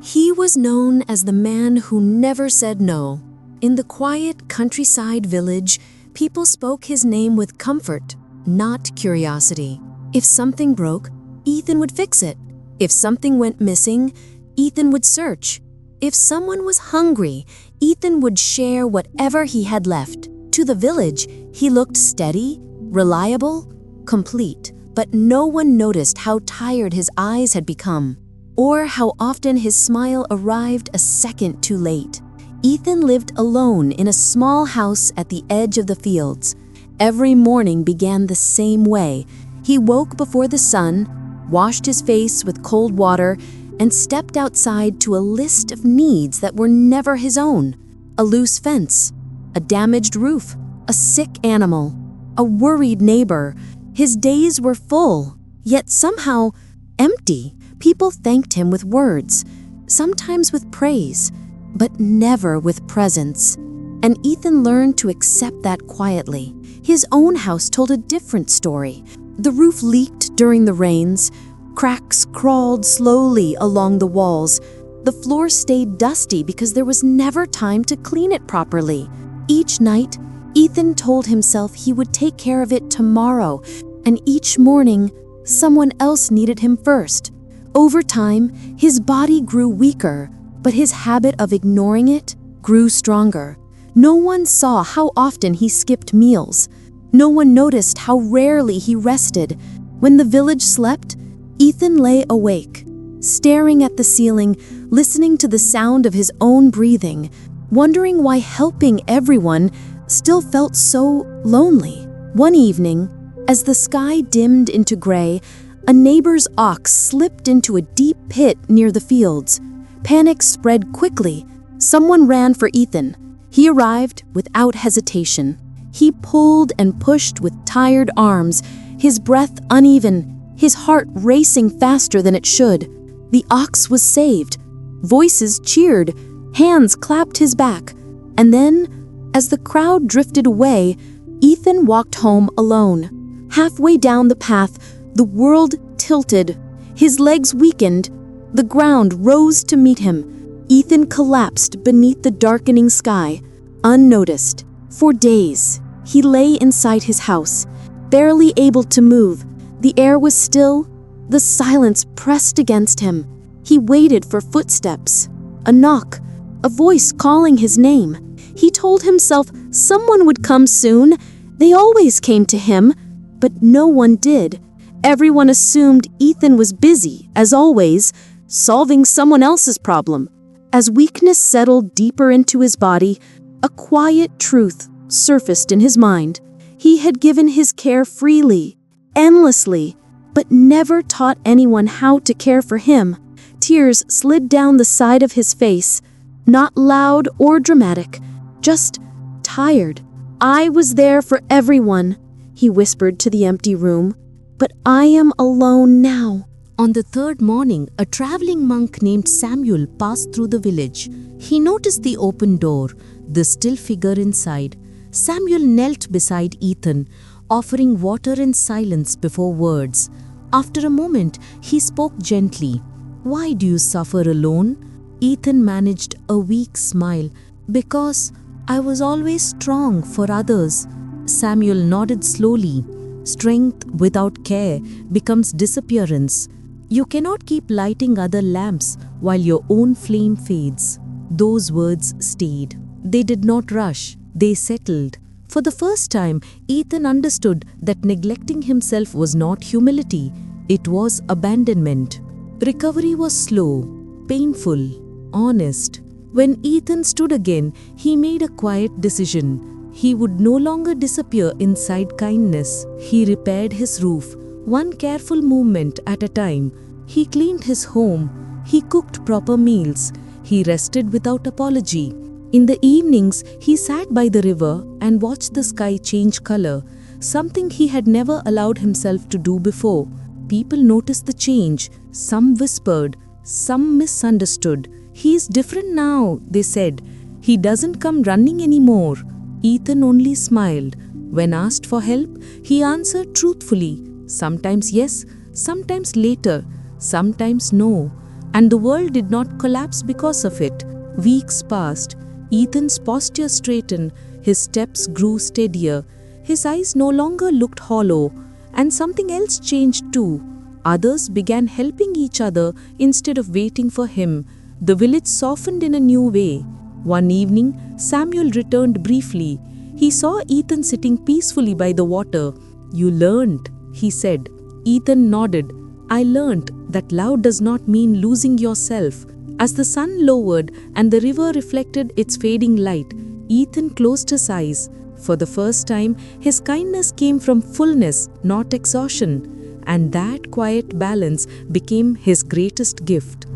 He was known as the man who never said no. In the quiet countryside village, people spoke his name with comfort, not curiosity. If something broke, Ethan would fix it. If something went missing, Ethan would search. If someone was hungry, Ethan would share whatever he had left. To the village, he looked steady, reliable, complete, but no one noticed how tired his eyes had become, or how often his smile arrived a second too late. Ethan lived alone in a small house at the edge of the fields. Every morning began the same way. He woke before the sun, washed his face with cold water, and stepped outside to a list of needs that were never his own. A loose fence, a damaged roof, a sick animal, a worried neighbor. His days were full, yet somehow empty. People thanked him with words, sometimes with praise, but never with presence. And Ethan learned to accept that quietly. His own house told a different story. The roof leaked during the rains. Cracks crawled slowly along the walls. The floor stayed dusty because there was never time to clean it properly. Each night, Ethan told himself he would take care of it tomorrow, and each morning, someone else needed him first. Over time, his body grew weaker, but his habit of ignoring it grew stronger. No one saw how often he skipped meals. No one noticed how rarely he rested. When the village slept, Ethan lay awake, staring at the ceiling, listening to the sound of his own breathing, wondering why helping everyone still felt so lonely. One evening, as the sky dimmed into gray, a neighbor's ox slipped into a deep pit near the fields. Panic spread quickly. Someone ran for Ethan. He arrived without hesitation. He pulled and pushed with tired arms, his breath uneven, his heart racing faster than it should. The ox was saved. Voices cheered, hands clapped his back. And then, as the crowd drifted away, Ethan walked home alone. Halfway down the path, the world tilted. His legs weakened. The ground rose to meet him. Ethan collapsed beneath the darkening sky, unnoticed. For days, he lay inside his house, barely able to move. The air was still. The silence pressed against him. He waited for footsteps, a knock, a voice calling his name. He told himself someone would come soon. They always came to him, but no one did. Everyone assumed Ethan was busy, as always, solving someone else's problem. As weakness settled deeper into his body, a quiet truth surfaced in his mind. He had given his care freely, endlessly, but never taught anyone how to care for him. Tears slid down the side of his face, not loud or dramatic, just tired. "I was there for everyone," he whispered to the empty room, "but I am alone now." On the third morning, a traveling monk named Samuel passed through the village. He noticed the open door, the still figure inside. Samuel knelt beside Ethan, offering water and silence before words. After a moment, he spoke gently. "Why do you suffer alone?" Ethan managed a weak smile. "Because I was always strong for others." Samuel nodded slowly. "Strength without care becomes disappearance. You cannot keep lighting other lamps while your own flame fades." Those words stayed. They did not rush, they settled. For the first time, Ethan understood that neglecting himself was not humility, it was abandonment. Recovery was slow, painful, honest. When Ethan stood again, he made a quiet decision. He would no longer disappear inside kindness. He repaired his roof, one careful movement at a time. He cleaned his home. He cooked proper meals. He rested without apology. In the evenings, he sat by the river and watched the sky change color, something he had never allowed himself to do before. People noticed the change. Some whispered, some misunderstood. "He's different now," they said. "He doesn't come running anymore." Ethan only smiled. When asked for help, he answered truthfully. Sometimes yes, sometimes later, sometimes no. and the world did not collapse because of it. Weeks passed. Ethan's posture straightened, his steps grew steadier, his eyes no longer looked hollow, and something else changed too. Others began helping each other instead of waiting for him. The village softened in a new way. One evening, Samuel returned briefly. He saw Ethan sitting peacefully by the water. "You learned," he said. Ethan nodded. "I learned that love does not mean losing yourself." As the sun lowered and the river reflected its fading light, Ethan closed his eyes. For the first time, his kindness came from fullness, not exhaustion, and that quiet balance became his greatest gift.